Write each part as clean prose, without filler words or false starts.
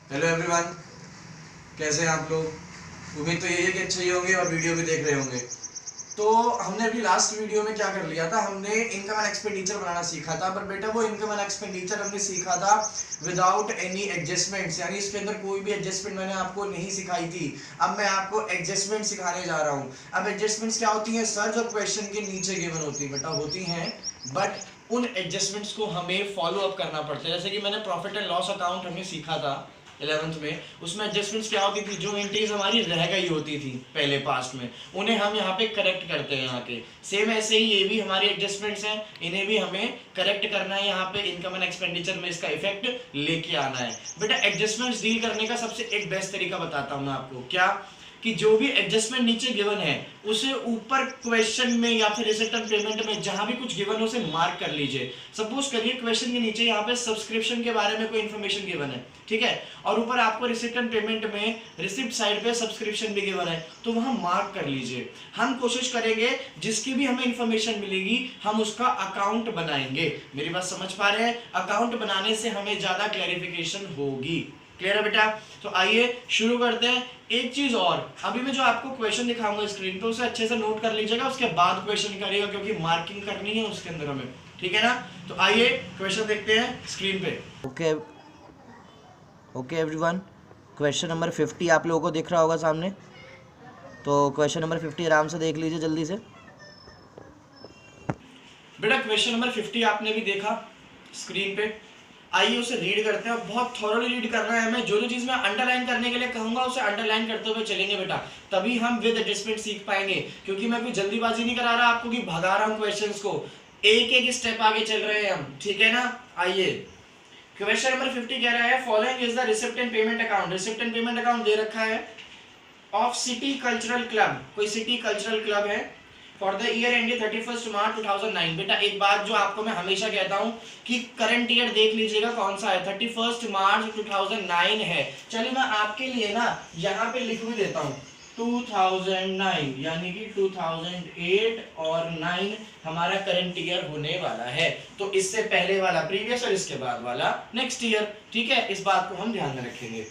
Hello everyone, कैसे हैं आप लोग। उम्मीद तो यही है कि अच्छे ही होंगे और वीडियो भी देख रहे होंगे। तो हमने अभी लास्ट वीडियो में क्या कर लिया था, हमने इनकम एंड एक्सपेंडिचर बनाना सीखा था। पर बेटा वो इनकम एंड एक्सपेंडिचर हमने सीखा था विदाउट एनी एडजस्टमेंट्स, यानी इसके अंदर कोई भी एडजस्टमेंट मैंने आपको नहीं सिखाई थी। अब मैं आपको एडजस्टमेंट सिखाने जा रहा हूँ। अब एडजस्टमेंट्स क्या होती हैं, सर जो क्वेश्चन के नीचे गिवन होती है बेटा होती हैं, बट उन एडजस्टमेंट्स को हमें फॉलो अप करना पड़ता है। जैसे कि मैंने प्रॉफिट एंड लॉस अकाउंट हमने सीखा था 11th में, उसमें एडजस्टमेंट्स क्या होती थी, जो एंट्रीज हमारी रह गई होती थी पहले पास्ट में, उन्हें हम यहाँ पे करेक्ट करते हैं। यहाँ के सेम ऐसे ही ये भी हमारी एडजस्टमेंट्स हैं, इन्हें भी हमें करेक्ट करना है। यहाँ पे इनकम एंड एक्सपेंडिचर में इसका इफेक्ट लेके आना है। बेटा एडजस्टमेंट्स डील करने का सबसे एक बेस्ट तरीका बताता हूँ मैं आपको, क्या कि जो भी एडजस्टमेंट नीचे गिवन है उसे ऊपर क्वेश्चन में या फिर रिसिप्ट एंड पेमेंट में जहां भी कुछ गिवन है उसे मार्क कर लीजिए। सपोज करिए क्वेश्चन के नीचे यहाँ पे सब्सक्रिप्शन के बारे में कोई इन्फॉर्मेशन गिवन है, ठीक है, और ऊपर आपको रिसिप्ट एंड पेमेंट में रिसिप्ट साइड पे सब्सक्रिप्शन भी गिवन है, तो वहां मार्क कर लीजिए। हम कोशिश करेंगे जिसकी भी हमें इन्फॉर्मेशन मिलेगी हम उसका अकाउंट बनाएंगे। मेरी बात समझ पा रहे हैं, अकाउंट बनाने से हमें ज्यादा क्लैरिफिकेशन होगी। क्लियर है बेटा। तो आइए शुरू करते हैं। एक चीज और, अभी मैं जो आपको क्वेश्चन दिखाऊंगा स्क्रीन पे उसे अच्छे से नोट कर लीजिएगा, उसके बाद क्वेश्चन करिएगा क्योंकि मार्किंग करनी है उसके अंदर हमें, ठीक है ना। तो आइए क्वेश्चन देखते हैं स्क्रीन पे। ओके एवरीवन, क्वेश्चन नंबर 50 आप लोगों को दिख रहा होगा सामने। तो क्वेश्चन नंबर 50 आराम से देख लीजिए जल्दी से। बेटा क्वेश्चन नंबर 50 आपने भी देखा स्क्रीन पे, आइए उसे रीड करते हैं। बहुत थॉरोली रीड करना है हमें। जो जो चीज मैं अंडरलाइन करने के लिए कहूंगा उसे अंडरलाइन करते हुए चलेंगे बेटा, तभी हम विद एडजस्टमेंट सीख पाएंगे। क्योंकि मैं कोई जल्दीबाजी नहीं करा रहा आपको कि भगा रहा हूं क्वेश्चंस को, एक एक स्टेप आगे चल रहे हैं हम, ठीक है ना। आइए क्वेश्चन नंबर 50 कह रहा है, following is the receipt and payment account. Receipt and payment account दे रखा है ऑफ सिटी कल्चरल क्लब, कोई सिटी कल्चरल क्लब है, for the year ended 31 March 2009। बेटा एक बात जो आपको मैं हमेशा कहता हूं कि करंट ईयर देख लीजिएगा कौन सा है, 31 मार्च 2009 है। चलिए मैं आपके लिए ना यहाँ पे लिख भी देता हूँ 2009, यानी कि 2008 और 9 हमारा करंट ईयर होने वाला है। तो इससे पहले वाला प्रीवियस और इसके बाद वाला नेक्स्ट ईयर, ठीक है। इस बात को हम ध्यान में रखेंगे।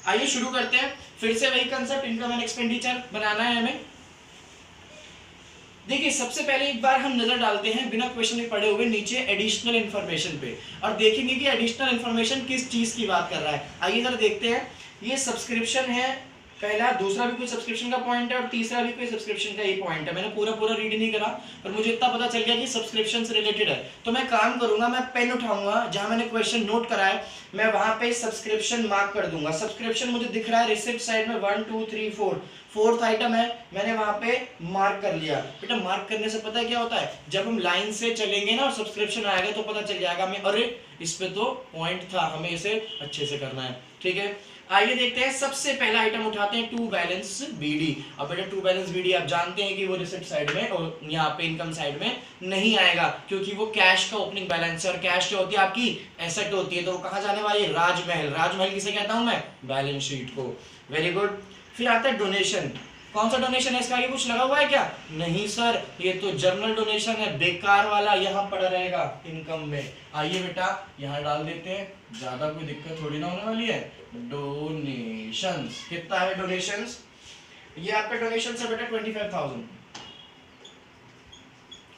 आइए शुरू करते हैं। फिर से वही कंसेप्ट, इनकम एंड एक्सपेंडिचर बनाना है हमें। देखिए सबसे पहले एक बार हम नजर डालते हैं बिना क्वेश्चन में पढ़े हुए नीचे एडिशनल इन्फॉर्मेशन पे, और देखेंगे कि एडिशनल इन्फॉर्मेशन किस चीज की बात कर रहा है। आइए जरा देखते हैं। ये सब्सक्रिप्शन है पहला, दूसरा भी कोई सब्सक्रिप्शन का पॉइंट है और तीसरा भी कोई सब्सक्रिप्शन का ही पॉइंट है। मैंने पूरा रीड नहीं करा पर मुझे इतना पता चल गया कि सब्सक्रिप्शन से रिलेटेड है। तो मैं काम करूंगा, मैं पेन उठाऊंगा, जहां मैंने क्वेश्चन नोट करा है मैं वहां पे सब्सक्रिप्शन मार्क कर दूंगा। सब्सक्रिप्शन मुझे दिख रहा है रिसिप्ट साइड में 1 2 3 4, फोर्थ आइटम है, मैंने वहां पे मार्क कर लिया। बेटा मार्क करने से पता है क्या होता है, जब हम लाइन से चलेंगे ना और सब्सक्रिप्शन आएगा तो पता चल जाएगा हमें, अरे इस पे तो पॉइंट था, हमें इसे अच्छे से करना है, ठीक है। आइए देखते हैं। सबसे पहला आइटम उठाते हैं टू बैलेंस बीडी। अब बेटा टू बैलेंस बीडी आप जानते हैं कि वो रिसिप्ट साइड में और यहाँ पे इनकम साइड में नहीं आएगा, क्योंकि वो कैश का ओपनिंग बैलेंस है, और कैश जो होती है आपकी एसेट होती है, तो वो कहाँ जाने वाली है, राजमहल। राजमहल किसे कहता हूं मैं, बैलेंस शीट को। Very good. फिर आता है डोनेशन। कौन सा डोनेशन है, इसका आगे कुछ लगा हुआ है क्या, नहीं सर, ये तो जर्नल डोनेशन है, बेकार वाला, यहाँ पड़ा रहेगा इनकम में। आइए बेटा यहाँ डाल देते हैं, ज्यादा कोई दिक्कत थोड़ी ना होने वाली है। डोनेशंस कितना है, डोनेशंस ये आपका डोनेशन है बेटा 25,000।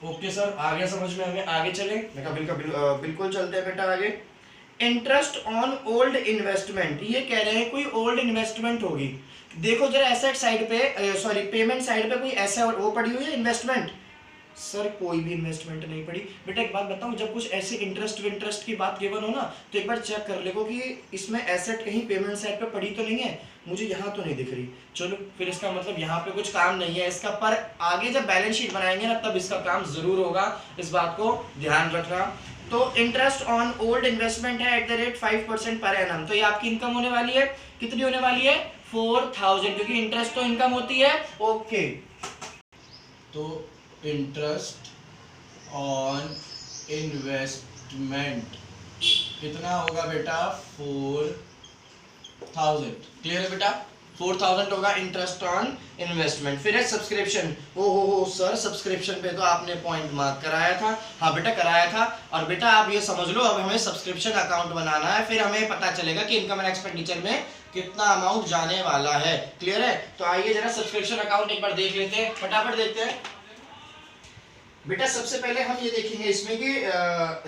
ओके सर, आगे समझ में हमें, आगे चले, बिल्कुल चलते हैं बेटा आगे। इंटरेस्ट ऑन ओल्ड इन्वेस्टमेंट, ये कह रहे हैं कोई ओल्ड इन्वेस्टमेंट होगी। देखो जरा एसेट साइड पे, सॉरी पेमेंट साइड पे कोई ऐसा वो पड़ी हुई है इन्वेस्टमेंट, सर कोई भी इन्वेस्टमेंट नहीं पड़ी। बेटा एक बात बताऊं, जब कुछ ऐसे इंटरेस्ट की बात गिवन हो ना तो एक बार चेक कर लेगो कि इसमें एसेट कहीं पेमेंट साइड पे पड़ी तो नहीं है। मुझे यहाँ तो नहीं दिख रही, चलो फिर इसका मतलब यहाँ पे कुछ काम नहीं है इसका, पर आगे जब बैलेंस शीट बनाएंगे ना तब इसका काम जरूर होगा, इस बात को ध्यान रखना। तो इंटरेस्ट ऑन ओल्ड इन्वेस्टमेंट है at the rate 5% per annum, तो ये आपकी इनकम होने वाली है, कितनी होने वाली है, 4,000, क्योंकि इंटरेस्ट तो इनकम होती है। ओके, तो इंटरेस्ट ऑन इन्वेस्टमेंट कितना होगा बेटा, 4,000। क्लियर है बेटा। 4000 होगा इंटरेस्ट ऑन इन्वेस्टमेंट। फिर है सब्सक्रिप्शन। हो सर सब्सक्रिप्शन पे तो आपने पॉइंट मार्क कराया था। हाँ बेटा कराया था। और बेटा आप ये समझ लो अब हमें सब्सक्रिप्शन अकाउंट बनाना है, फिर हमें पता चलेगा कि इनकम एंड एक्सपेंडिचर में कितना अमाउंट जाने वाला है। क्लियर है? तो आइए जरा सब्सक्रिप्शन अकाउंट एक बार देख लेते हैं, फटाफट देखते हैं। बेटा सबसे पहले हम ये देखेंगे इसमें कि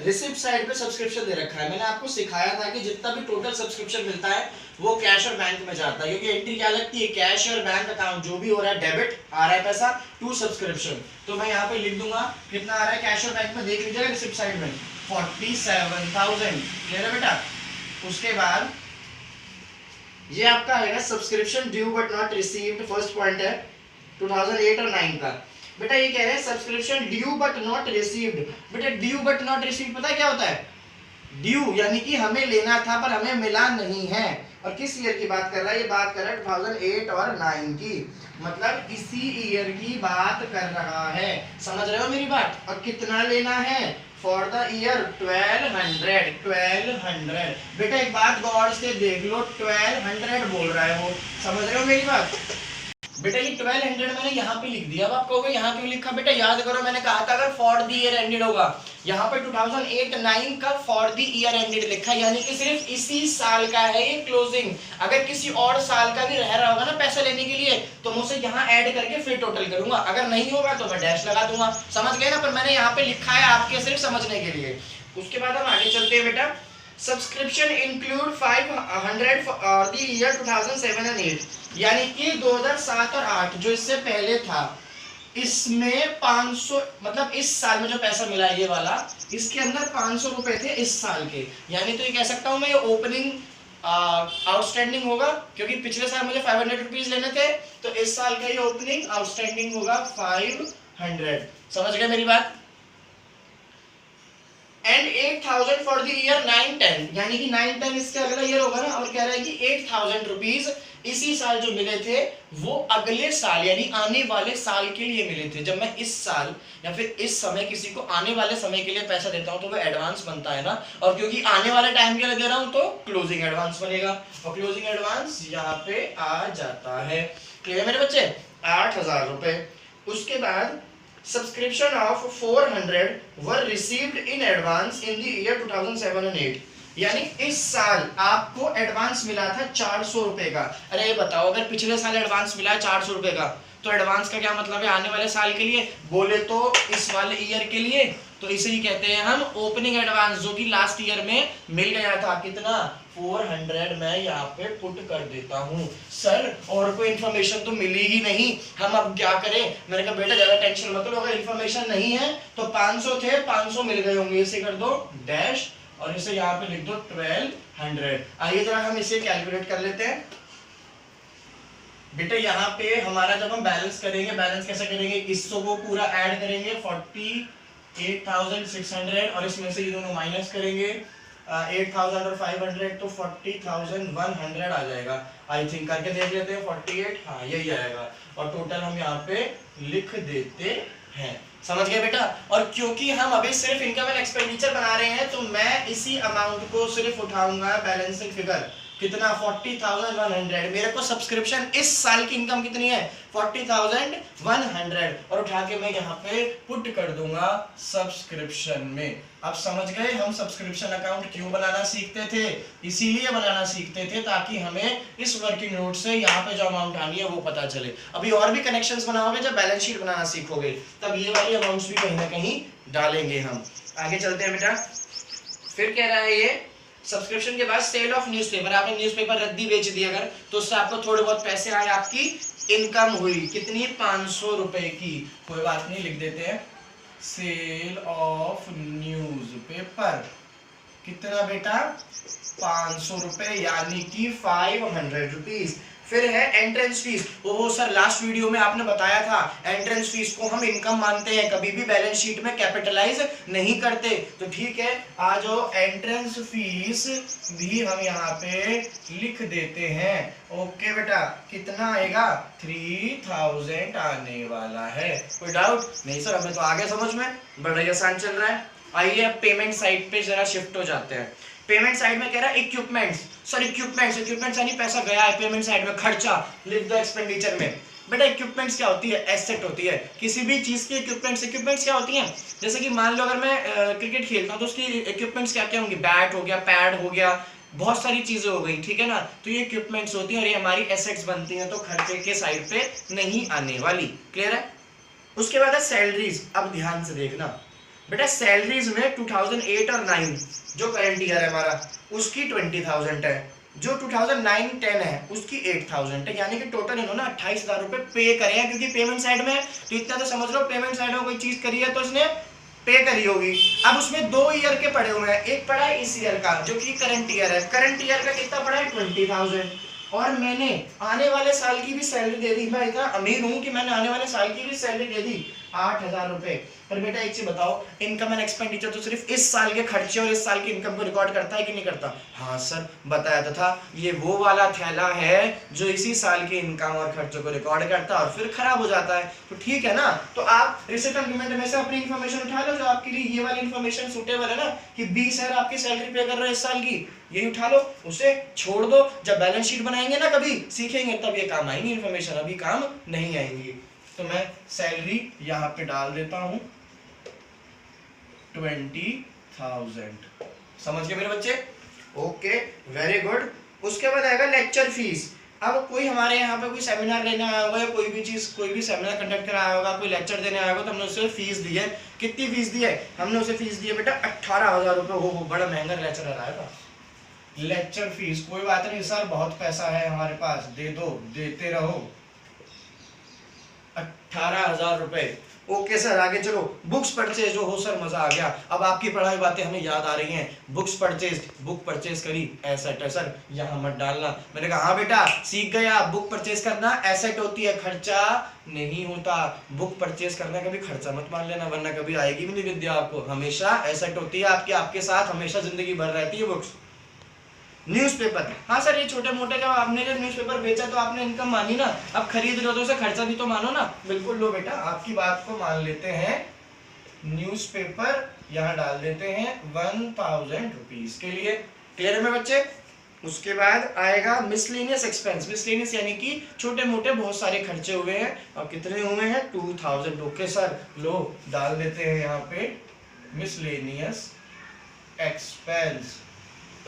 रिसिप्ट साइड पे सब्सक्रिप्शन दे रखा है। मैंने आपको सिखाया था कि जितना भी टोटल सब्सक्रिप्शन मिलता है वो कैश और बैंक में जाता है, क्योंकि एंट्री क्या लगती है, कैश और बैंक अकाउंट जो भी हो रहा है डेबिट आ रहा है पैसा टू सब्सक्रिप्शन। तो मैं यहाँ पे लिख दूंगा कितना आ रहा है कैश और बैंक में, देख लीजिएगा रिसिप्ट साइड में 47,000। क्लियर है बेटा? उसके बाद ये आपका है subscription due but not received. First point है 2008 और 9 का। बेटा ये कह रहे हैं subscription due but not received. बेटा ड्यू बट नॉट रिसीव्ड पता है क्या होता है? ड्यू यानी कि हमें लेना था पर हमें मिला नहीं है। और किस ईयर की बात कर रहा है? ये बात कर रहा है 2008 और 9 की, मतलब इसी ईयर की बात कर रहा है। समझ रहे हो मेरी बात? और कितना लेना है? For the year 1200। बेटा एक बात गौर से देख लो, 1200 बोल रहा है वो। समझ रहे हो मेरी बात? बेटा ये 1200 मैंने यहाँ पे लिख दिया। अब आप कहोगे यहाँ क्यों लिखा? बेटा याद करो मैंने कहा था अगर फॉर द ईयर एंडेड होगा, यहाँ पे 2008-9 का फॉर द ईयर एंडेड लिखा, यानी कि सिर्फ इसी साल का है ये क्लोजिंग। अगर किसी और साल का भी रह रहा होगा ना पैसा लेने के लिए तो मैं उसे यहाँ ऐड करके फिर टोटल करूंगा, अगर नहीं होगा तो मैं डैश लगा दूंगा। समझ गए ना? पर मैंने यहाँ पे लिखा है आपके सिर्फ समझने के लिए। उसके बाद हम आगे चलते हैं बेटा। Subscription include 500 for the year 2007 and 8, यानी कि 2007 और 8 जो इससे पहले था, इसमें 500 मतलब इस साल में जो पैसा मिला है ये वाला, इसके अंदर 500 रुपए थे इस साल के। यानी तो ये कह सकता हूं मैं ये ओपनिंग आउटस्टैंडिंग होगा, क्योंकि पिछले साल मुझे 500 रुपीज लेने थे, तो इस साल का ये ओपनिंग आउटस्टैंडिंग होगा 500। समझ गए मेरी बात? एंड 8000 फॉर द ईयर 9-10, यानी कि 9-10 इसके अगला ईयर होगा ना। और कह रहा है कि 8000 रुपीज इसी साल जो मिले थे वो अगले साल यानी आने वाले साल के लिए मिले थे। जब मैं इस साल या फिर इस समय किसी को आने वाले समय के लिए पैसा देता हूं तो वो एडवांस बनता है ना, और क्योंकि आने वाले टाइम के लिए दे रहा हूं तो क्लोजिंग एडवांस बनेगा, और क्लोजिंग एडवांस यहाँ पे आ जाता है। क्लियर मेरे बच्चे? 8000 रुपए। उसके बाद subscription of 400 were received in advance in the year 2007 and 8, यानी इस साल आपको एडवांस मिला था 400 रुपए का। अरे बताओ अगर पिछले साल एडवांस मिला है 400 रुपए का तो एडवांस का क्या मतलब है? आने वाले साल के लिए, बोले तो इस वाले ईयर के लिए। तो इसे ही कहते हैं हम ओपनिंग एडवांस, जो कि लास्ट ईयर में मिल गया था। कितना? 400 मैं यहाँ पे पुट कर देता हूँ। सर और कोई इन्फॉर्मेशन तो मिली ही नहीं, हम अब क्या करें? मैंने कहा बेटा ज्यादा टेंशन मत लो, अगर इन्फॉर्मेशन नहीं है तो 500 थे 500 मिल गए होंगे, इसे कर दो डैश और इसे यहाँ पे लिख दो 1200। आइए जरा हम इसे कैलकुलेट कर लेते हैं। बेटा यहाँ पे हमारा जब हम बैलेंस करेंगे, बैलेंस कैसे करेंगे? इसको वो पूरा ऐड करेंगे 48,600 और इसमें से ये दोनों माइनस करेंगे 8,000 और 500 तो 40,100 आ जाएगा। आई थिंक करके देख लेते हैं 48, हाँ यही आएगा, और टोटल हम यहाँ पे लिख देते हैं। समझ गए बेटा? और क्योंकि हम अभी सिर्फ इनकम एंड एक्सपेंडिचर बना रहे हैं तो मैं इसी अमाउंट को सिर्फ उठाऊंगा बैलेंसिंग फिगर। कितना? 40,100। मेरे को सब्सक्रिप्शन इस साल की इनकम कितनी है? 40,100, और उठा के मैं यहाँ पे पुट कर दूंगा सब्सक्रिप्शन में। अब समझ गए हम सब्सक्रिप्शन अकाउंट क्यों बनाना सीखते थे? इसीलिए बनाना सीखते थे ताकि हमें इस वर्किंग नोट से यहाँ पे जो अमाउंट आनी है वो पता चले। अभी और भी कनेक्शंस बनाओगे, जब बैलेंस शीट बनाना सीखोगे तब ये वाली अमाउंट्स भी कहीं ना कहीं डालेंगे हम। आगे चलते हैं बेटा। फिर कह रहा है ये सब्सक्रिप्शन के बाद सेल ऑफ न्यूज़पेपर, आपने न्यूज़पेपर रद्दी बेच दी अगर तो उससे आपको थोड़े बहुत पैसे आए, आपकी इनकम हुई। कितनी? 500 रुपए की। कोई बात नहीं, लिख देते हैं सेल ऑफ न्यूज़पेपर। कितना बेटा? 500 रुपए, यानी कि 500 रुपीज। फिर है एंट्रेंस फीस। ओहो सर लास्ट वीडियो में आपने बताया था एंट्रेंस फीस को हम इनकम मानते हैं, कभी भी बैलेंस शीट में कैपिटलाइज नहीं करते। तो ठीक है, आज एंट्रेंस फीस भी हम यहाँ पे लिख देते हैं। ओके बेटा, कितना आएगा? 3000 आने वाला है। कोई डाउट नहीं? सर हमें तो आगे समझ में, बड़ा आसान चल रहा है। आइए अब पेमेंट साइड पे जरा शिफ्ट हो जाते हैं। पेमेंट साइड में कह रहा है इक्विपमेंट्स, सर इक्विपमेंट्स यानी पैसा गया है पेमेंट साइड में, खर्चा लिख दो एक्सपेंडिचर में। बेटा इक्विपमेंट्स क्या होती है, एसेट होती है किसी भी चीज की। इक्विपमेंट्स क्या होती हैं, जैसे कि मान लो अगर मैं क्रिकेट खेलता हूँ तो उसकी इक्विपमेंट्स क्या क्या होंगी, बैट हो गया, पैड हो गया, बहुत सारी चीजें हो गई, ठीक है ना। तो ये इक्विपमेंट्स होती हैं और ये हमारी एसेट्स बनती हैं, तो खर्चे के साइड पे नहीं आने वाली। क्लियर है। उसके बाद है सैलरीज। अब ध्यान से देखना बेटा, सैलरीज में 2008 और 9 जो करंट ईयर है हमारा उसकी 20,000 है, जो 2009-10 है उसकी 8,000 है, यानी कि टोटल इन्होंने 28,000 रुपए पे करे हैं, क्योंकि पेमेंट साइड में तो इतना तो समझ लो, पेमेंट साइड में कोई चीज करी है तो उसने पे करी होगी। अब उसमें 2 ईयर के पड़े हुए हैं, एक पड़ा है इस ईयर का जो कि करंट ईयर है, करंट ईयर का कितना पड़ा है 20,000, और मैंने आने वाले साल की भी सैलरी दे दी। मैं इतना अमीर हूं कि मैंने आने वाले साल की भी सैलरी दे दी 8,000 रुपए। पर बेटा एक चीज बताओ, इनकम एंड एक्सपेंडिचर तो सिर्फ इस साल के खर्चे और इस साल की इनकम को रिकॉर्ड करता है कि नहीं करता? हाँ सर बताया तो था, ये वो वाला थैला है जो इसी साल की इनकम और खर्चों को रिकॉर्ड करता है और फिर खराब हो जाता है। तो ठीक है ना, तो आप रिसिप्ट एंड पेमेंट में से अपनी इन्फॉर्मेशन उठा लो जो आपके लिए ये वाली इन्फॉर्मेशन सूटेबल है ना, कि 20,000 आपकी सैलरी पे कर रहे हो इस साल की, यही उठा लो, उसे छोड़ दो। जब बैलेंस शीट बनाएंगे ना कभी सीखेंगे तब ये काम आएंगी इन्फॉर्मेशन, अभी काम नहीं आएंगी। तो मैं सैलरी यहाँ पे डाल देता हूँ 20,000। समझ गए मेरे बच्चे? Okay very good. उसके बाद आएगा लेक्चर फीस। अब कोई हमारे यहाँ पे कोई सेमिनार लेने आया होगा या कोई भी चीज, कोई भी सेमिनार कंडक्ट कराया होगा, कोई लेक्चर देने आया होगा, तो हमने उसे फीस दी है। कितनी फीस दी है? हमने उसे फीस दी है बेटा 18,000 रुपए। हो बड़ा महंगा लेक्चरर आएगा। लेक्चर फीस कोई बात नहीं सर, बहुत पैसा है हमारे पास, दे दो, देते रहो, 18,000 रुपए। ओके सर आगे चलो। बुक्स परचेज, हो सर मजा आ गया, अब आपकी पढ़ाई बातें हमें याद आ रही हैं। बुक्स परचेज, बुक परचेज करी, एसेट है सर, यहाँ मत डालना। मैंने कहा हाँ बेटा सीख गया, बुक परचेज करना एसेट होती है, खर्चा नहीं होता। बुक परचेज करना कभी खर्चा मत मान लेना, वरना कभी आएगी भी नहीं विद्या आपको। हमेशा एसेट होती है आपकी, आपके साथ हमेशा जिंदगी भर रहती है बुक्स। न्यूज़पेपर, हाँ सर ये छोटे मोटे, जब आपने जब न्यूज़पेपर बेचा तो आपने इनकम मानी ना, अब खरीद रहे हो तो उसे खर्चा भी तो मानो ना। बिल्कुल लो बेटा, आपकी बात को मान लेते हैं। न्यूज़पेपर यहाँ डाल देते हैं 1,000 रुपीज के लिए। क्लियर है मेरे बच्चे? उसके बाद आएगा मिसलेनियस एक्सपेंस। मिसलेनियस यानी कि छोटे मोटे बहुत सारे खर्चे हुए हैं, और कितने हुए हैं 2,000। ओके सर लो डाल देते हैं यहाँ पे मिसलेनियस एक्सपेंस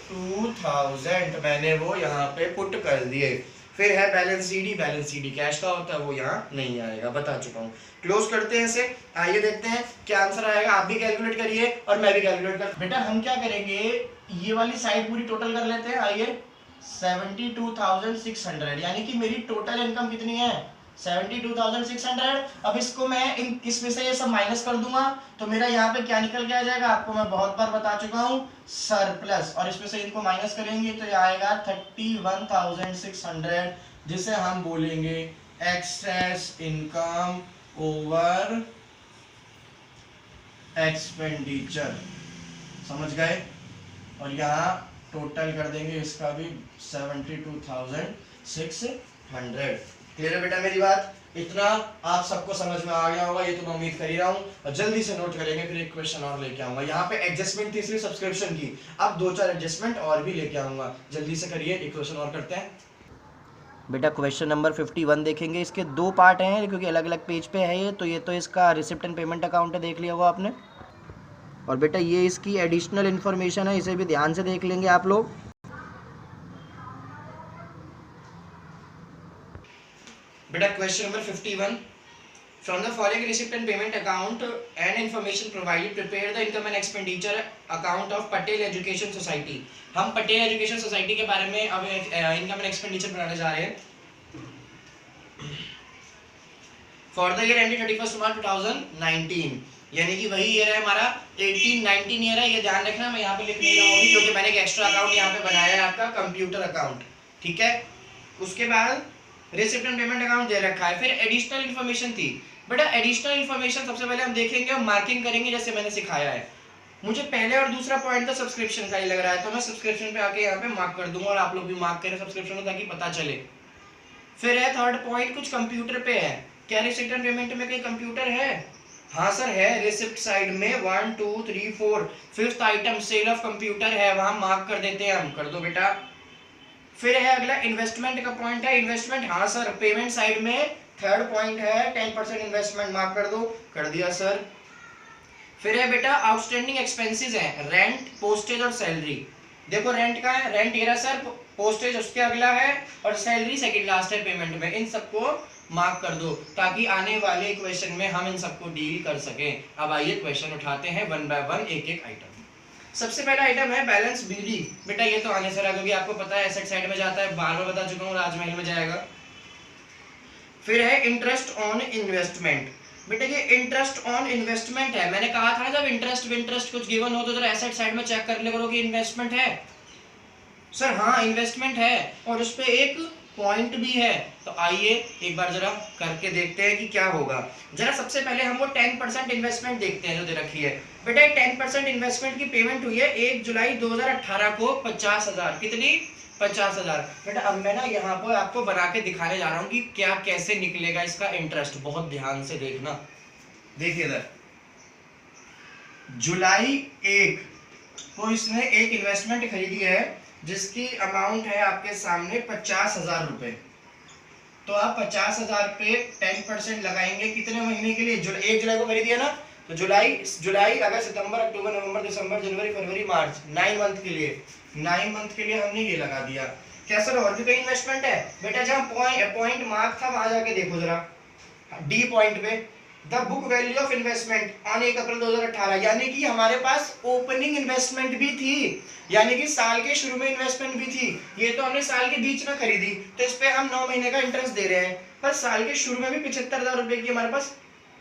2,000, मैंने वो यहाँ पे पुट कर दिए। फिर है balance CD. Balance CD cash का होता है, वो यहाँ नहीं आएगा, बता चुका हूँ। क्लोज करते हैं इसे। आइए देखते हैं क्या आंसर आएगा। आप भी कैलकुलेट करिए और मैं भी कैलकुलेट कर। बेटा हम क्या करेंगे, ये वाली साइड पूरी टोटल कर लेते हैं। आइए 72,600, यानी कि मेरी टोटल इनकम कितनी है 72,600। अब इसको मैं इसमें से ये सब माइनस कर दूंगा तो मेरा यहाँ पे क्या निकल के आ जाएगा, आपको मैं बहुत बार बता चुका हूँ, सरप्लस। और इसमें से इनको माइनस करेंगे तो ये आएगा 31,600, जिसे हम बोलेंगे एक्सेस इनकम ओवर एक्सपेंडिचर। समझ गए? और यहाँ टोटल कर देंगे इसका भी 72,600। क्लियर है बेटा मेरी बात? इतना आप सबको समझ में आ गया होगा, ये तो मैं उम्मीद कर ही रहा हूँ। और जल्दी से नोट करेंगे, फिर एक क्वेश्चन और लेके आऊंगा। यहाँ पे एडजस्टमेंट थी सिर्फ सब्सक्रिप्शन की, अब 2-4 एडजस्टमेंट और भी लेके आऊंगा। जल्दी से करिए, एक क्वेश्चन और करते हैं। बेटा क्वेश्चन नंबर 51 देखेंगे। इसके 2 पार्ट हैं क्योंकि अलग अलग पेज पे है ये, तो ये तो इसका रिसिप्ट एंड पेमेंट अकाउंट है, देख लिया होगा आपने। और बेटा ये इसकी एडिशनल इन्फॉर्मेशन है, इसे भी ध्यान से देख लेंगे आप लोग। बेटा question number 51, from the following receipt and payment account and information provided prepare the income and expenditure account of Patel education society. हम पटेल एजुकेशन सोसाइटी के बारे में अब इनकम एंड एक्सपेंडिचर बनाने जा रहे हैं फॉर द ईयर एंडेड 31 मार्च 2019, यानी कि वही ईयर है हमारा 18-19 ईयर है। ये ध्यान रखना, मैं यहाँ पे लिख नहीं रहा हूँ क्योंकि मैंने एक एक्स्ट्रा अकाउंट यहाँ पे बनाया है आपका कंप्यूटर अकाउंट, ठीक है। उसके बाद रिसिप्ट एंड पेमेंट अकाउंट दे रखा है। फिर एडिशनल इन्फॉर्मेशन थी। बेटा एडिशनल इन्फॉर्मेशन सबसे पहले हम देखेंगे और मार्किंग करेंगे जैसे मैंने सिखाया है। मुझे पहले और दूसरा पॉइंट तो सब्सक्रिप्शन का ही लग रहा है, तो मैं सब्सक्रिप्शन पे आके यहाँ पे मार्क कर दूंगा और आप लोग भी मार्क करें सब्सक्रिप्शन में ताकि पता चले। फिर है थर्ड पॉइंट, कुछ कंप्यूटर पे है। क्या रिसिप्ट एंड पेमेंट में कहीं कंप्यूटर है? हाँ सर है, रिसिप्ट साइड में 1 2 3 4 fifth item sale of computer है, वहां मार्क कर देते हैं हम। कर दो बेटा। फिर है अगला इन्वेस्टमेंट का पॉइंट है, इन्वेस्टमेंट हाँ सर पेमेंट साइड में थर्ड पॉइंट है 10% इन्वेस्टमेंट, मार्क कर दो। कर दिया सर। फिर है बेटा आउटस्टैंडिंग एक्सपेंसेस है, रेंट, पोस्टेज और सैलरी। देखो रेंट का है, रेंट ये रहा सर, पोस्टेज उसके अगला है और सैलरी सेकंड लास्ट है पेमेंट में। इन सबको मार्क कर दो ताकि आने वाले क्वेश्चन में हम इन सबको डील कर सकें। अब आइए क्वेश्चन उठाते हैं वन बाय वन, एक एक आइटम। सबसे पहला आइटम है बैलेंस बीडी। बेटा ये तो आने से रहा क्योंकि आपको पता है एसेट साइड में जाता है, बार बार बता चुका हूँ, राजमहल में जाएगा। फिर है इंटरेस्ट ऑन इन्वेस्टमेंट। बेटा ये इंटरेस्ट ऑन इन्वेस्टमेंट है, मैंने कहा था जब इंटरेस्ट कुछ गिवन हो तो जरा एसेट साइड में चेक कर ले करो कि इन्वेस्टमेंट है। सर हाँ इन्वेस्टमेंट है और उस पे एक पॉइंट भी है। तो आइए एक बार जरा करके देखते हैं कि क्या होगा। जरा सबसे पहले हम वो 10% इन्वेस्टमेंट देखते हैं जो दे रखी है। बेटा 10% इन्वेस्टमेंट की पेमेंट हुई है 1 जुलाई 2018 को 50,000। कितनी? 50,000। बेटा अब मैं ना यहाँ पर आपको बना के दिखाने जा रहा हूँ कि क्या कैसे निकलेगा इसका इंटरेस्ट। बहुत ध्यान से देखना। देखिए इधर जुलाई 1 को इसने एक इन्वेस्टमेंट खरीदी है जिसकी अमाउंट है आपके सामने 50,000 रुपए। तो आप 50,000 पे 10% लगाएंगे कितने महीने के लिए? 1 जुलाई को खरीदी है ना, तो जुलाई अगस्त सितंबर अक्टूबर नवंबर दिसंबर जनवरी फरवरी मार्च 9 मंथ के लिए। 9 मंथ के लिए हमने ये लगा दिया। क्या सर और भी कोई इन्वेस्टमेंट है? बेटा जहाँ पॉइंट मार्क था वहां जाके देखो जरा, डी पॉइंट पे the book value of investment on 1 अप्रैल 2018, यानी कि हमारे पास ओपनिंग इन्वेस्टमेंट भी थी, यानी कि साल के शुरू में इन्वेस्टमेंट भी थी। ये तो हमने साल के बीच में खरीदी तो इस पे हम 9 महीने का इंटरेस्ट दे रहे हैं, पर साल के शुरू में भी 75,000 रुपए की हमारे पास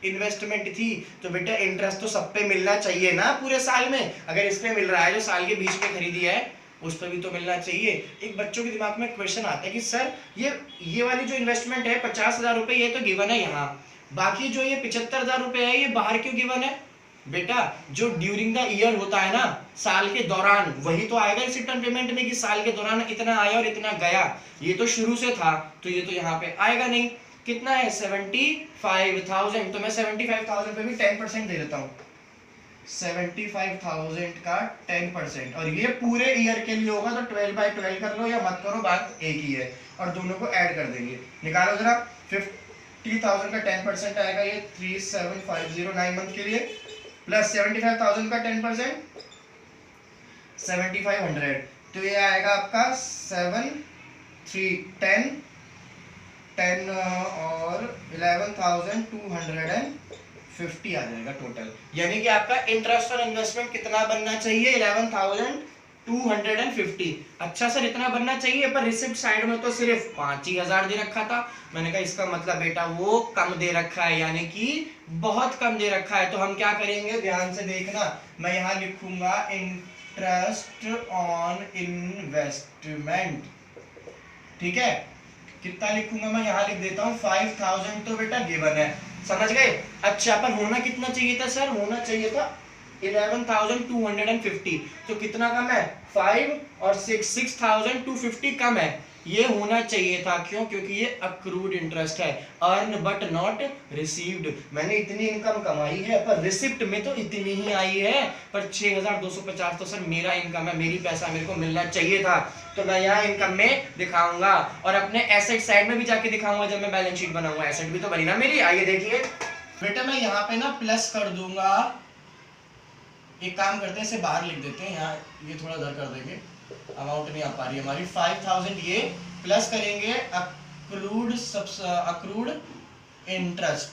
इन्वेस्टमेंट थी। तो बेटा इंटरेस्ट तो सब पे मिलना चाहिए ना पूरे साल में। अगर इस पे मिल रहा है जो साल के बीच में खरीदी है उस पर भी तो मिलना चाहिए। एक बच्चों के दिमाग में क्वेश्चन आता है कि सर ये वाली जो इन्वेस्टमेंट है 50,000 रुपए ये तो गिवन है यहाँ, बाकी जो ये 75,000 रुपए है ये बाहर क्यों गिवन है? बेटा जो ड्यूरिंग द ईयर होता है ना, साल के दौरान, वही तो आएगा इस रिटर्न पेमेंट में कि साल के दौरान इतना आया और इतना गया। ये तो शुरू से था तो ये तो यहाँ पे आएगा नहीं। कितना है? 75,000। तो मैं 75,000 पे भी 10% दे देता हूँ। 75,000 का 10% और ये पूरे ईयर के लिए होगा तो 12/12 कर लो या मत करो, बात एक ही है। और दोनों को ऐड कर देंगे। निकालो जरा। 50,000 का 10% आएगा ये 3750 मंथ के लिए, प्लस 75,000 का 10% 7500, तो ये आएगा आपका 7 3 10 10 और 11,250 आ जाएगा टोटल। यानी कि आपका इंटरेस्ट और इन्वेस्टमेंट कितना बनना चाहिए? 11,250। अच्छा सर इतना बनना चाहिए, पर रिसिप्ट साइड में तो सिर्फ 5,000 दे रखा था। मैंने कहा इसका मतलब बेटा वो कम दे रखा है, यानी कि बहुत कम दे रखा है। तो हम क्या करेंगे, ध्यान से देखना। मैं यहाँ लिखूंगा इंटरेस्ट ऑन इन्वेस्टमेंट, ठीक है। कितना लिखूंगा मैं? यहाँ लिख देता हूँ 5,000। तो बेटा गिवन है, समझ गए? अच्छा पर होना कितना चाहिए था सर? होना चाहिए था 11,250। तो कितना कम है? 5 और 6,250 कम है। ये होना चाहिए था, क्यों? क्योंकि ये अक्रूड इंटरेस्ट है, अर्न बट नॉट रिसीव्ड। मैंने इतनी इनकम कमाई है पर रिसिप्ट में तो इतनी ही आई है, पर 6,250 तो सर मेरा इनकम है, मेरी पैसा मेरे को मिलना चाहिए था। तो मैं यहाँ इनकम में दिखाऊंगा और अपने एसेट साइड में भी जाके दिखाऊंगा जब मैं बैलेंस शीट बनाऊंगा। एसेट भी तो बनी ना मेरी। आइए देखिए बेटा, मैं यहाँ पे ना प्लस कर दूंगा। एक काम करते हैं, इसे बाहर लिख देते हैं, यहाँ ये थोड़ा इधर कर देंगे, अमाउंट नहीं आ पा रही है हमारी। 5,000 ये प्लस करेंगे अक्रूड इंटरेस्ट,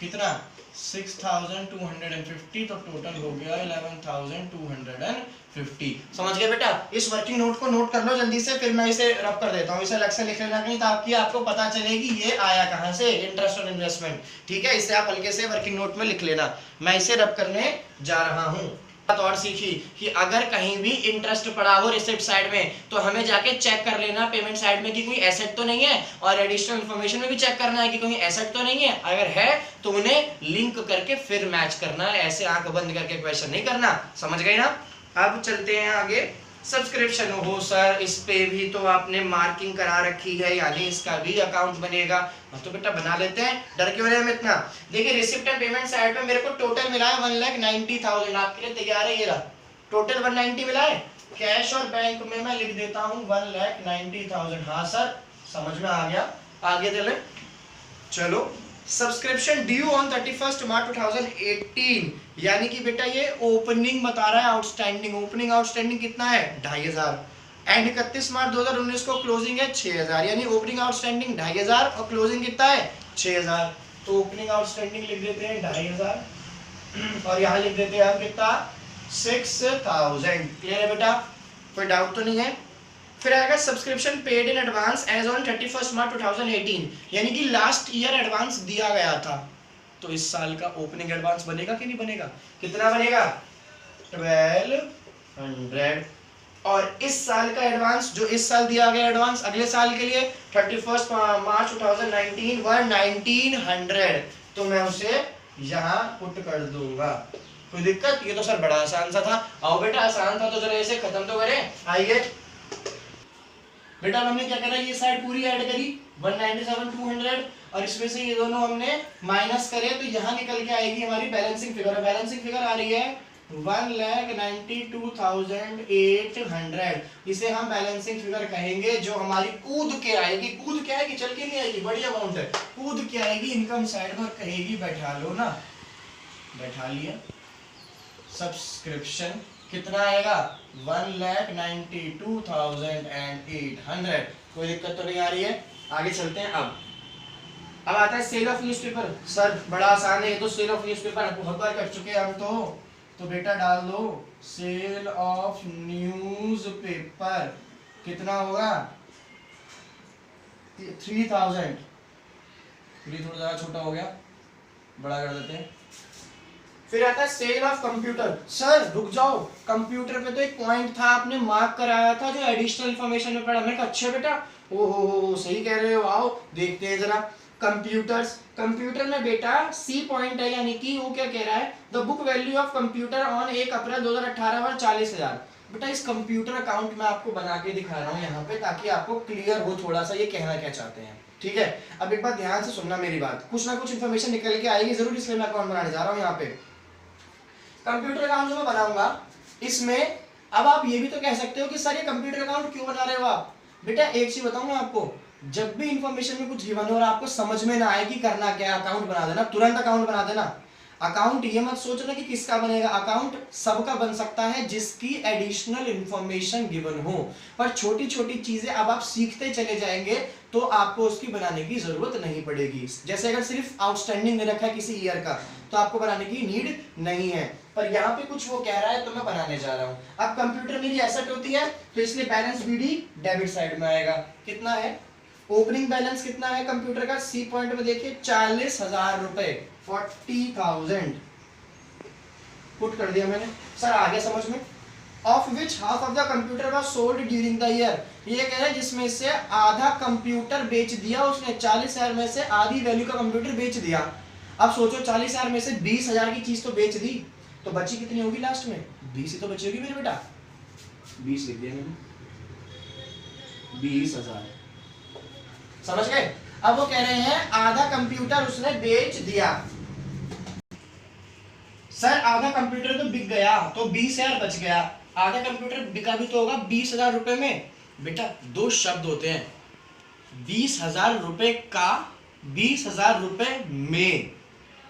कितना? 6,250। तो टोटल हो गया 11,250। समझ गए बेटा? इस वर्किंग नोट को नोट कर लो जल्दी से, फिर मैं इसे रब कर देता हूँ। इसे अलग से लिख लेना कहीं ताकि आपको पता चले कि ये आया कहाँ से, इंटरेस्ट और इन्वेस्टमेंट, ठीक है। इसे आप हल्के से वर्किंग नोट में लिख लेना। मैं इसे रब करने जा रहा हूँ। और सीखी कि अगर कहीं भी इंटरेस्ट पड़ा हो रिसिप्ट साइड में तो हमें जाके चेक कर लेना पेमेंट साइड में कि कोई एसेट तो नहीं है, और एडिशनल इंफॉर्मेशन में भी चेक करना है कि कोई एसेट तो नहीं है। अगर है तो उन्हें लिंक करके फिर मैच करना है, ऐसे आंख बंद करके क्वेश्चन नहीं करना। समझ गए ना? अब चलते हैं आगे। सब्सक्रिप्शन हो सर, इस पे भी तो आपने मार्किंग करा रखी है, यानी इसका भी अकाउंट बनेगा। तो बेटा बना लेते हैं, डर क्यों रहे हम इतना। देखिए रिसिप्ट एंड पेमेंट साइड पे मेरे को टोटल मिला है 1,90,000, आपके लिए तैयार है ये रहा, टोटल 190 मिला है। कैश और बैंक में मैं लिख देता हूँ 1,90,000। हाँ सर समझ में आ गया, आगे चले। चलो सब्सक्रिप्शन ड्यू ऑन 31 मार्च 2018, यानी कि बेटा ये ओपनिंग बता रहा है आउटस्टैंडिंग। ओपनिंग आउटस्टैंडिंग कितना है 2,500, एंड 31 मार्च 2019 को क्लोजिंग है 6,000, यानी ओपनिंग आउटस्टैंडिंग 2,500 और क्लोजिंग कितना है 6,000। तो ओपनिंग आउटस्टैंडिंग लिख देते हैं 2,500 और यहाँ लिख देते हैं हम कितना 6,000। क्लियर है बेटा, कोई डाउट तो नहीं है। फिर आएगा subscription paid in advance as on 31 March 2018, यानी कि लास्ट ईयर एडवांस दिया गया था। तो इस साल का ओपनिंग एडवांस बनेगा कि नहीं बनेगा, कितना बनेगा 1,200। और इस साल का एडवांस जो इस साल दिया गया एडवांस अगले साल के लिए 31 मार्च 2019 वह 1,900, तो मैं उसे यहाँ पुट कर दूंगा। कोई दिक्कत, ये तो सर बड़ा आसान सा था। आओ बेटा आसान था तो जरा इसे खत्म तो करें। आइए बेटा हमने क्या करा, ये साइड पूरी ऐड करी 197,200 और इसमें से ये दोनों हमने माइनस करे, तो यहाँ निकल के आएगी हमारी बैलेंसिंग फिगर। बैलेंसिंग फिगर आ रही है 1,92,800। इसे हम बैलेंसिंग फिगर कहेंगे, जो हमारी कूद के आएगी। कूद के आएगी, चल के नहीं आएगी, बड़ी अमाउंट है। कूद के आएगी इनकम साइड पर, कहेगी बैठा लो ना, बैठा लिया। सब्सक्रिप्शन कितना आएगा 1,92,800। कोई दिक्कत तो नहीं आ रही है, आगे चलते हैं। अब आता है सेल ऑफ न्यूज़पेपर। सर बड़ा आसान है ये तो, सेल ऑफ न्यूज़पेपर बहुत बार कर चुके हैं हम तो बेटा डाल दो सेल ऑफ न्यूज़पेपर कितना होगा 3,000। थोड़ा ज़्यादा छोटा हो गया, बड़ा कर देते हैं। फिर आता है सेल ऑफ कंप्यूटर। सर रुक जाओ, कंप्यूटर पे तो एक पॉइंट था आपने मार्क कराया था जो एडिशनल इंफॉर्मेशन में पढ़ा। मैं कहा अच्छा बेटा, ओहो सही कह रहे हो, आओ देखते हैं जरा। कंप्यूटर्स, कंप्यूटर में बेटा सी पॉइंट है, यानी कि वो क्या कह रहा है, the book value of computer on 1 अप्रैल 2018 और 40,000। बेटा इस कंप्यूटर अकाउंट में आपको बना के दिखा रहा हूँ यहाँ पे, ताकि आपको क्लियर हो थोड़ा सा ये कहना क्या चाहते हैं। ठीक है, अब एक बात ध्यान से सुनना मेरी बात, कुछ ना कुछ इन्फॉर्मेशन निकल के आएगी जरूर, इसलिए मैं अकाउंट बनाने जा रहा हूँ यहाँ पे। कंप्यूटर अकाउंट जो मैं बनाऊंगा इसमें, अब आप ये भी तो कह सकते हो कि सर ये कंप्यूटर अकाउंट क्यों बना रहे हो आप। बेटा एक चीज बताऊंगा आपको, जब भी इंफॉर्मेशन में कुछ गिवन हो और आपको समझ में ना आए कि करना क्या, अकाउंट बना देना, तुरंत अकाउंट बना देना। अकाउंट ये मत सोचना कि किसका बनेगा, अकाउंट सबका बन सकता है जिसकी एडिशनल इंफॉर्मेशन गिवन हो। पर छोटी छोटी चीजें अब आप सीखते चले जाएंगे तो आपको उसकी बनाने की जरूरत नहीं पड़ेगी। जैसे अगर सिर्फ आउटस्टैंडिंग दे रखा है किसी ईयर का तो आपको बनाने की नीड नहीं है, पर यहाँ पे कुछ वो कह रहा है तो मैं बनाने जा रहा हूँ। अब कंप्यूटर मेरी एसेट होती है तो इसलिए बैलेंस बीडी डेबिट साइड में आएगा। कितना है ओपनिंग बैलेंस, कितना है कंप्यूटर का, सी पॉइंट में देखिए 40,000 रुपए, 40,000 पुट कर दिया मैंने। सर आगे समझ में, of which half of the computer was sold during the year. ये कह रहा है जिसमें से आधा कंप्यूटर बेच दिया उसने, 40,000 में से आधी वैल्यू का कंप्यूटर बेच दिया। अब सोचो 40,000 में से 20,000 की चीज तो बेच दी, तो बची कितनी होगी लास्ट में, 20 ही तो बची होगी मेरे बेटा, 20 लिख दिया मैंने, 20,000। समझ गए। अब वो कह रहे हैं आधा कंप्यूटर उसने बेच दिया। सर आधा कंप्यूटर तो बिक गया तो 20,000 बच गया, आधा कंप्यूटर बिका भी तो होगा 20,000 रुपए में। बेटा दो शब्द होते हैं, 20,000 रुपए का, 20,000 रुपए में।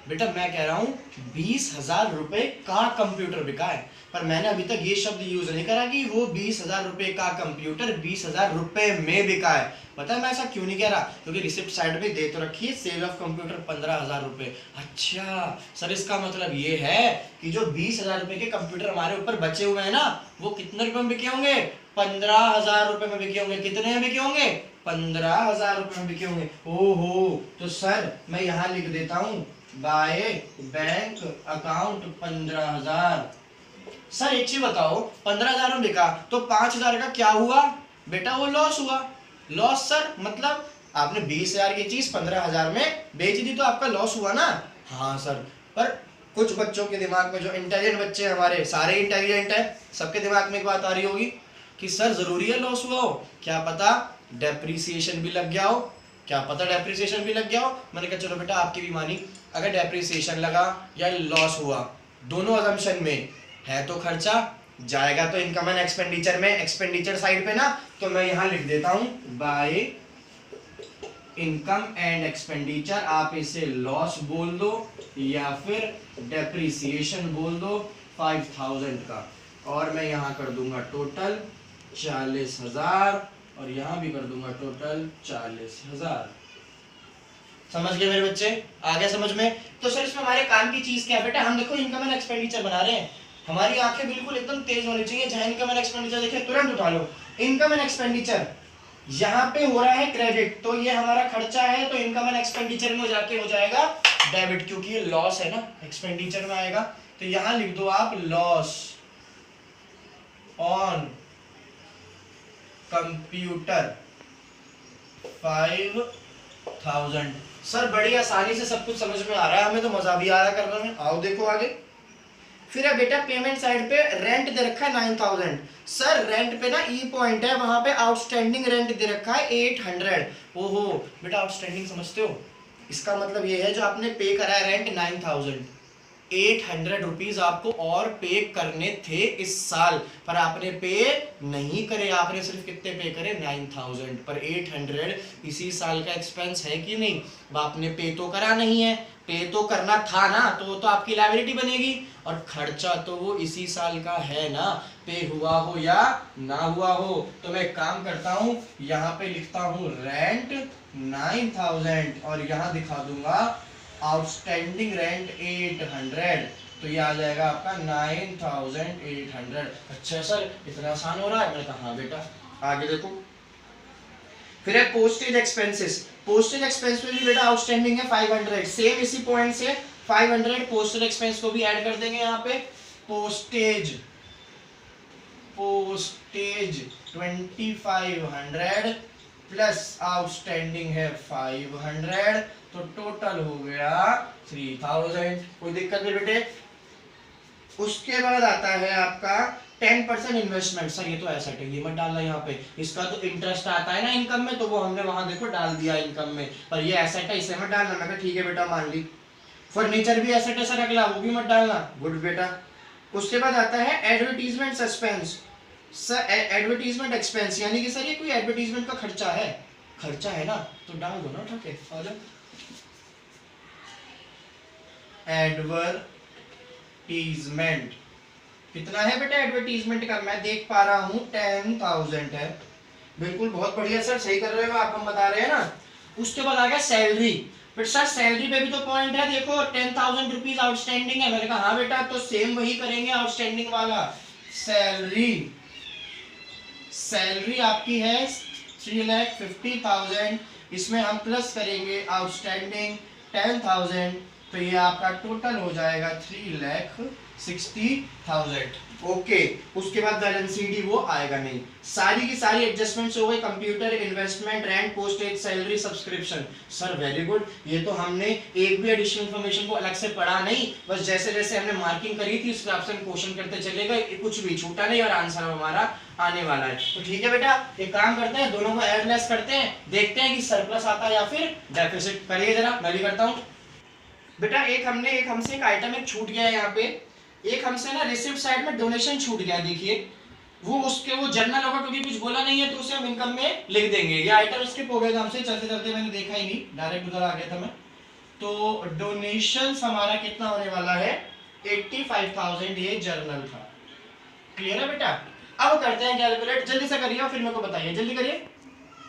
बेटा मैं कह रहा हूं 20,000 रुपए का कंप्यूटर बिका है, पर मैंने अभी तक ये शब्द यूज नहीं करा कि वो 20,000 रुपए का कंप्यूटर 20,000 रुपए में बिका है। पता है मैं ऐसा क्यों नहीं कह रहा, क्योंकि रिसिप्ट साइड पे दे तो रखी है सेल ऑफ कंप्यूटर 15,000 रुपए। अच्छा सर इसका मतलब ये है कि जो 20,000 रुपए के कंप्यूटर हमारे ऊपर बचे हुए हैं ना, वो कितने रुपए में बिके होंगे, 15,000 रुपए में बिके होंगे। कितने में बिके होंगे, 15,000 रुपए में बिके होंगे। ओहो, तो सर मैं यहाँ लिख देता हूँ बाय बैंक अकाउंट 15,000। सर एक चीज बताओ, 15,000 में बिका तो 5,000 का क्या हुआ बेटा, वो लॉस हुआ। लॉस सर मतलब आपने 20,000 की चीज 15,000 में बेच दी तो आपका लॉस हुआ ना। हाँ सर, पर कुछ बच्चों के दिमाग में, जो इंटेलिजेंट बच्चे हमारे, सारे इंटेलिजेंट है, सबके दिमाग में एक बात आ रही होगी, कि सर जरूरी है लॉस हुआ हो, क्या पता डेप्रिसिएशन भी लग गया हो, क्या पता डेप्रिसिएशन भी लग गया हो। मैंने कहा चलो बेटा आपकी भी मानी, अगर डेप्रिसिएशन लगा या लॉस हुआ, दोनों अजम्पशन में है तो खर्चा जाएगा तो इनकम एंड एक्सपेंडिचर में, एक्सपेंडिचर साइड पे ना, तो मैं यहाँ लिख देता हूँ बाय इनकम एंड एक्सपेंडिचर, आप इसे लॉस बोल दो या फिर डेप्रिसिएशन बोल दो 5000 का, और मैं यहाँ कर दूंगा टोटल 40,000 और यहाँ भी कर दूंगा टोटल 40,000। समझ गए मेरे बच्चे, आ गया समझ में। तो सर इसमें हमारे काम की चीज क्या है बेटा, हम देखो इनकम एंड एक्सपेंडिचर बना रहे हैं, हमारी आंखें बिल्कुल एकदम तेज होनी चाहिए, जहां इनकम एंड एक्सपेंडिचर देखे तुरंत उठा लो। इनकम एंड एक्सपेंडिचर यहाँ पे हो रहा है क्रेडिट, तो ये हमारा खर्चा है, तो इनकम एंड एक्सपेंडिचर में जाके हो जाएगा डेबिट, क्योंकि ये लॉस है ना, एक्सपेंडिचर में आएगा। तो यहां लिख दो आप लॉस ऑन कंप्यूटर 5000। सर बड़ी आसानी से सब कुछ समझ में आ रहा है, हमें तो मजा भी आया कर रहे हैं। आओ देखो आगे। फिर है बेटा पेमेंट साइड पे रेंट दे रखा है 9000। सर रेंट पे ना ई पॉइंट है, वहां पे आउटस्टैंडिंग रेंट दे रखा है 800। ओहो बेटा आउटस्टैंडिंग समझते हो, इसका मतलब ये है जो आपने पे करा है रेंट 9000, 800 रुपीज आपको और पे करने थे इस साल, पर आपने पे नहीं करे, आपने सिर्फ कितने पे करे 9000, पर 800 इसी साल का एक्सपेंस है कि नहीं, आपने पे तो करा नहीं है, पे तो करना था ना, तो वो तो आपकी लायबिलिटी बनेगी, और खर्चा तो वो इसी साल का है ना, पे हुआ हो या ना हुआ हो। तो मैं एक काम करता हूं, यहाँ पे लिखता हूं रेंट 9000 और यहाँ दिखा दूंगा आउटस्टैंडिंग रेंट 800, तो ये आ जाएगा आपका 9800। अच्छा सर इतना आसान हो रहा है, मैंने कहा हाँ बेटा। आगे देखो फिर है पोस्टेज एक्सपेंसेस। पोस्टेज एक्सपेंस में भी बेटा आउटस्टैंडिंग है 500, सेम इसी पॉइंट से 500 पोस्टेज एक्सपेंस को भी ऐड कर देंगे यहाँ पे। पोस्टेज 2500 प्लस आउटस्टैंडिंग है 500, तो टोटल हो गया 3000। कोई दिक्कत नहीं बेटे। उसके बाद आता है आपका 10% इन्वेस्टमेंट। सर ये तो एसेट है, ये मत डालना यहाँ पे, इसका तो इंटरेस्ट आता है ना इनकम में, तो वो हमने वहां देखो डाल दिया इनकम में, पर ये एसेट है इसे मत डालना। मैं ठीक है बेटा मान ली। फर्नीचर भी एसेट है सर अगला, वो भी मत डालना, गुड बेटा। उसके बाद आता है advertisement suspense. Sir advertisement expense यानी कि सर ये कोई एडवर्टीजमेंट का खर्चा है, खर्चा है ना, तो डाल दो ना उठा के। एडवर्टीजमेंट कितना है बेटा एडवर्टीजमेंट का, मैं देख पा रहा हूं 10,000 है। बिल्कुल बहुत बढ़िया सर, सही कर रहे हो आप, हम बता रहे हैं ना। उसके बाद आ गया सैलरी। बट सर सैलरी पे भी तो पॉइंट है, देखो 10,000 रुपीज आउटस्टैंडिंग है। मैंने कहा हाँ बेटा, तो सेम वही करेंगे आउटस्टैंडिंग वाला। सैलरी, सैलरी आपकी है 3,50,000, इसमें हम प्लस करेंगे आउटस्टैंडिंग 10,000, तो ये आपका टोटल हो जाएगा 3,60,000। ओके। उसके बाद बैलेंस शीट वो आएगा नहीं। सारी की सारी एडजस्टमेंट्स हो गई, computer, investment, rent, postage, salary, subscription. Sir very good, ये तो हमने एक भी एडिशनल इन्फॉर्मेशन को अलग से पढ़ा नहीं, बस जैसे जैसे हमने मार्किंग करी थी उस हिसाब से हम क्वेश्चन करते चले गए, कुछ भी छूटा नहीं और आंसर हमारा आने वाला है। तो ठीक है बेटा, एक काम करते हैं, दोनों को ऐड लेस करते हैं, देखते हैं कि सरप्लस आता है या फिर डेफिसिट। करिए जरा, मैं भी करता हूँ बेटा। एक हमसे एक आइटम एक छूट गया है यहाँ पे, एक हमसे ना रिसिप्ट साइड में डोनेशन छूट गया, देखिए वो उसके वो जर्नल होगा, क्योंकि कुछ बोला नहीं है तो उसे हम इनकम में लिख देंगे। ये आइटम स्किप हो गया हमसे, चलते चलते मैंने देखा ही नहीं, डायरेक्ट उधर आ गया था मैं। तो डोनेशंस हमारा कितना होने वाला है 85,000, ये जर्नल था। क्लियर है बेटा। अब करते हैं कैलकुलेट, जल्दी से करिए और फिर मेरे को बताइए, जल्दी करिए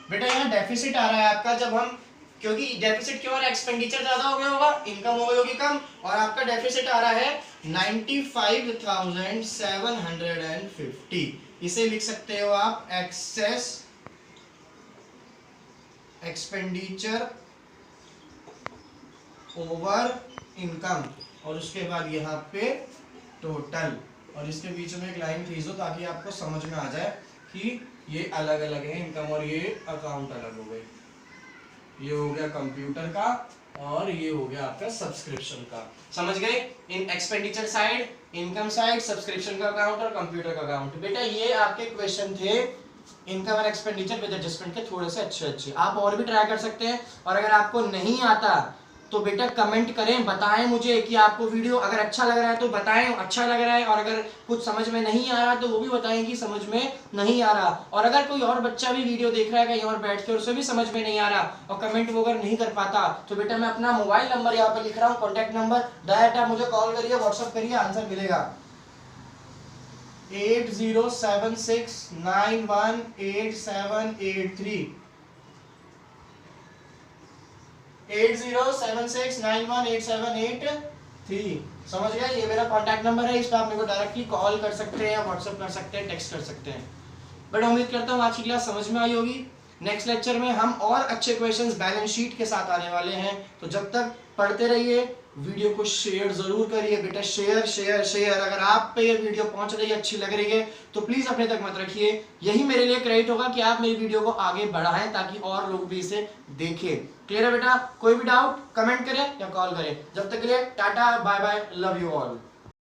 बेटा। यहाँ डेफिसिट आ रहा है आपका, जब हम, क्योंकि डेफिसिट क्यों आ रहा है, एक्सपेंडिचर ज्यादा हो गया होगा, इनकम हो गई होगी कम, और आपका डेफिसिट आ रहा है 95,750। इसे लिख सकते हो आप एक्सेस एक्सपेंडिचर ओवर इनकम, और उसके बाद यहाँ पे टोटल, और इसके बीच में एक लाइन खींच दो ताकि आपको समझ में आ जाए कि ये अलग अलग है इनकम और ये अकाउंट अलग हो गए। ये हो गया कंप्यूटर का और ये हो गया आपका सब्सक्रिप्शन का। समझ गए? In expenditure side, income side, subscription का अकाउंट और कंप्यूटर का अकाउंट। बेटा ये आपके क्वेश्चन थे income and expenditure with adjustment के, थोड़े से अच्छे। आप और भी ट्राई कर सकते हैं, और अगर आपको नहीं आता तो बेटा कमेंट करें, बताएं मुझे कि आपको वीडियो अगर अच्छा लग रहा है तो बताएं अच्छा लग रहा है, और अगर कुछ समझ में नहीं आ रहा तो वो भी बताएं कि समझ में नहीं आ रहा। और अगर कोई और बच्चा भी वीडियो देख रहा है कहीं और बैठ के, उसे भी समझ में नहीं आ रहा और कमेंट वो अगर नहीं कर पाता, तो बेटा मैं अपना मोबाइल नंबर यहाँ पे लिख रहा हूँ, कॉन्टैक्ट नंबर, डायरेक्ट आप मुझे कॉल करिए, व्हाट्सअप करिए, आंसर मिलेगा। 8076918783 8076918783। समझ गए? ये मेरा कांटेक्ट नंबर है, इस पर आप मेरे को डायरेक्टली कॉल कर सकते हैं, व्हाट्सएप कर सकते हैं, टेक्स्ट कर सकते हैं। बट उम्मीद करता हूँ आज की क्लास समझ में आई होगी। नेक्स्ट लेक्चर में हम और अच्छे क्वेश्चंस बैलेंस शीट के साथ आने वाले हैं, तो जब तक पढ़ते रहिए, वीडियो को शेयर जरूर करिए बेटा, शेयर शेयर शेयर। अगर आप पे ये वीडियो पहुंच रही है, अच्छी लग रही है, तो प्लीज अपने तक मत रखिए, यही मेरे लिए क्रेडिट होगा कि आप मेरी वीडियो को आगे बढ़ाएं ताकि और लोग भी इसे देखें। क्लियर है बेटा? कोई भी डाउट कमेंट करें या कॉल करें। जब तक के लिए tata bye bye, love you all.